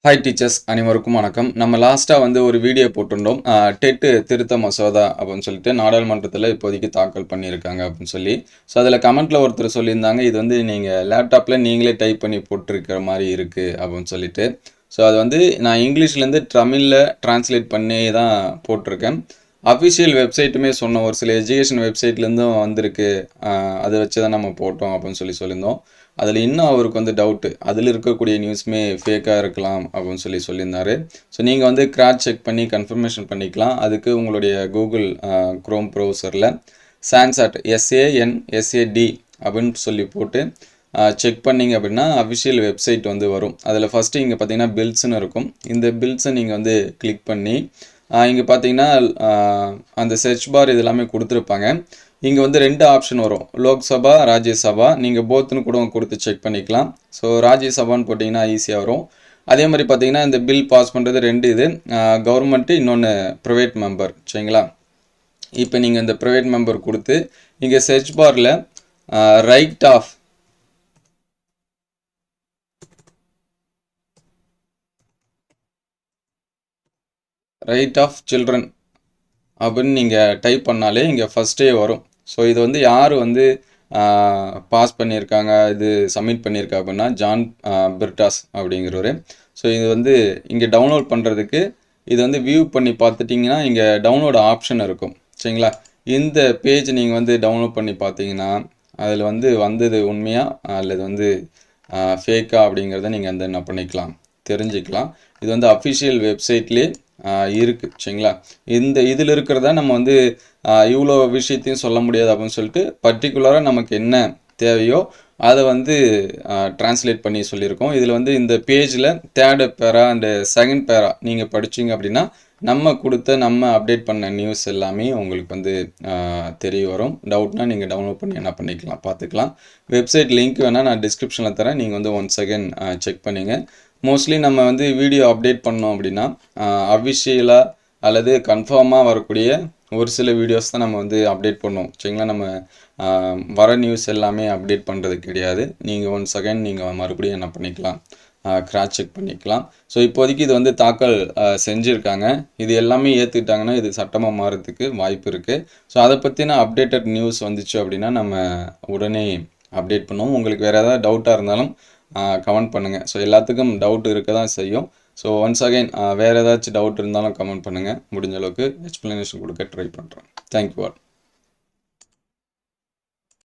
Hi teachers அனைவருக்கும் வணக்கம். நம்ம லாஸ்ட்டாக ஒரு வீடியோ போட்டிருந்தோம். டெட்டு திருத்த மசோதா அப்படின்னு சொல்லிட்டு நாடாளுமன்றத்தில் இப்போதைக்கு தாக்கல் பண்ணியிருக்காங்க அப்படின்னு சொல்லி. ஸோ அதில் கமெண்ட்டில் ஒருத்தர் சொல்லியிருந்தாங்க, இது நீங்கள் லேப்டாப்பில் நீங்களே டைப் பண்ணி போட்டிருக்கிற மாதிரி இருக்குது அப்படின்னு சொல்லிட்டு. ஸோ அது நான் இங்கிலீஷ்லேருந்து தமிழில் ட்ரான்ஸ்லேட் பண்ணி தான் போட்டிருக்கேன். அஃபிஷியல் வெப்சைட்டுமே சொன்னோம், ஒரு சில எஜுகேஷன் வெப்சைட்லேருந்தும் வந்திருக்கு, அதை வச்சு தான் நம்ம போட்டோம் அப்படின்னு சொல்லியிருந்தோம். அதில் இன்னும் அவருக்கு டவுட்டு, அதில் இருக்கக்கூடிய நியூஸுமே ஃபேக்காக இருக்கலாம் அப்படின்னு சொல்லியிருந்தாரு. ஸோ நீங்கள் கிராஸ் செக் பண்ணி கன்ஃபர்மேஷன் பண்ணிக்கலாம். அதுக்கு உங்களுடைய கூகுள் க்ரோம் ப்ரௌசரில் சான்சாட் SANSAD அப்படின்னு சொல்லி போட்டு செக் பண்ணிங்க அப்படின்னா அஃபிஷியல் வெப்சைட் வரும். அதில் ஃபஸ்ட்டு இங்கே பார்த்தீங்கன்னா பில்ஸ்ன்னு இருக்கும். இந்த பில்ஸை நீங்கள் கிளிக் பண்ணி இங்கே பார்த்தீங்கன்னா அந்த சர்ச் பார் இது எல்லாமே கொடுத்துருப்பாங்க. இங்கே 2 ஆப்ஷன் வரும், லோக்சபா, ராஜ்யசபா. நீங்கள் போத்துன்னு கூட கொடுத்து செக் பண்ணிக்கலாம். ஸோ ராஜ்யசபான்னு போட்டிங்கன்னா ஈஸியாக வரும். அதே மாதிரி பார்த்தீங்கன்னா இந்த பில் பாஸ் பண்ணுறது 2 இது, கவர்மெண்ட்டு, இன்னொன்று ப்ரைவேட் மெம்பர். சரிங்களா? இப்போ நீங்கள் இந்த ப்ரைவேட் மெம்பர் கொடுத்து இங்கே சர்ச் பாரில் ரைட் ஆஃப் சில்ட்ரன் அப்படின்னு நீங்கள் டைப் பண்ணாலே இங்கே ஃபஸ்ட்டே வரும். ஸோ இது யார் பாஸ் பண்ணியிருக்காங்க, இது சப்மிட் பண்ணியிருக்கா அப்படின்னா ஜான் பிரிட்டாஸ் அப்படிங்கிறவர். ஸோ இது இங்கே டவுன்லோட் பண்ணுறதுக்கு இது வியூ பண்ணி பார்த்துட்டிங்கன்னா இங்கே டவுன்லோட் ஆப்ஷன் இருக்கும். சரிங்களா? இந்த பேஜ் நீங்கள் டவுன்லோட் பண்ணி பார்த்தீங்கன்னா அதில் வந்தது உண்மையாக அல்லது ஃபேக்கா அப்படிங்கிறத நீங்கள் என்ன பண்ணிக்கலாம், தெரிஞ்சுக்கலாம். இது அஃபிஷியல் வெப்சைட்லேயே இருக்குது. சரிங்களா? இதில் இருக்கிறதா நம்ம இவ்வளோ விஷயத்தையும் சொல்ல முடியாது அப்படின்னு சொல்லிட்டு பர்டிகுலராக நமக்கு என்ன தேவையோ அதை ட்ரான்ஸ்லேட் பண்ணி சொல்லியிருக்கோம். இதில் இந்த பேஜில் 3rd பேரா அண்டு 2nd பேரா நீங்கள் படிச்சிங்க அப்படின்னா நம்ம அப்டேட் பண்ண நியூஸ் எல்லாமே உங்களுக்கு தெரிய வரும். டவுட்னா நீங்கள் டவுன்லோட் பண்ணி என்ன பண்ணிக்கலாம், பார்த்துக்கலாம். வெப்சைட் லிங்க் வேணால் நான் டிஸ்கிரிப்ஷனில் தரேன், நீங்கள் ஒன்ஸ் அகேன் செக் பண்ணிங்க. மோஸ்ட்லி நம்ம வீடியோ அப்டேட் பண்ணோம் அப்படின்னா அஃபிஷியலாக அல்லது கன்ஃபார்மாக வரக்கூடிய ஒரு சில வீடியோஸ் தான் நம்ம அப்டேட் பண்ணுவோம். சரிங்களா? நம்ம வர நியூஸ் எல்லாமே அப்டேட் பண்ணுறது கிடையாது. நீங்கள் ஒன்ஸ் அகைன் நீங்கள் மறுபடியும் என்ன பண்ணிக்கலாம், கிராஸ் செக் பண்ணிக்கலாம். ஸோ இப்போதைக்கு இது தாக்கல் செஞ்சுருக்காங்க. இது எல்லாமே ஏற்றுக்கிட்டாங்கன்னா இது சட்டமாக மாறதுக்கு வாய்ப்பு இருக்குது. ஸோ அதை பற்றின அப்டேட்டட் நியூஸ் வந்துச்சு அப்படின்னா நம்ம உடனே அப்டேட் பண்ணுவோம். உங்களுக்கு வேறு ஏதாவது டவுட்டாக இருந்தாலும் கமெண்ட் பண்ணுங்கள். ஸோ எல்லாத்துக்கும் டவுட் இருக்க தான் செய்யும். ஸோ ஒன்ஸ் அகைன் வேறு ஏதாச்சும் டவுட் இருந்தாலும் கமெண்ட் பண்ணுங்கள். முடிஞ்ச அளவுக்கு எக்ஸ்ப்ளனேஷன் கொடுக்க ட்ரை பண்ணுறேன். Thank you all.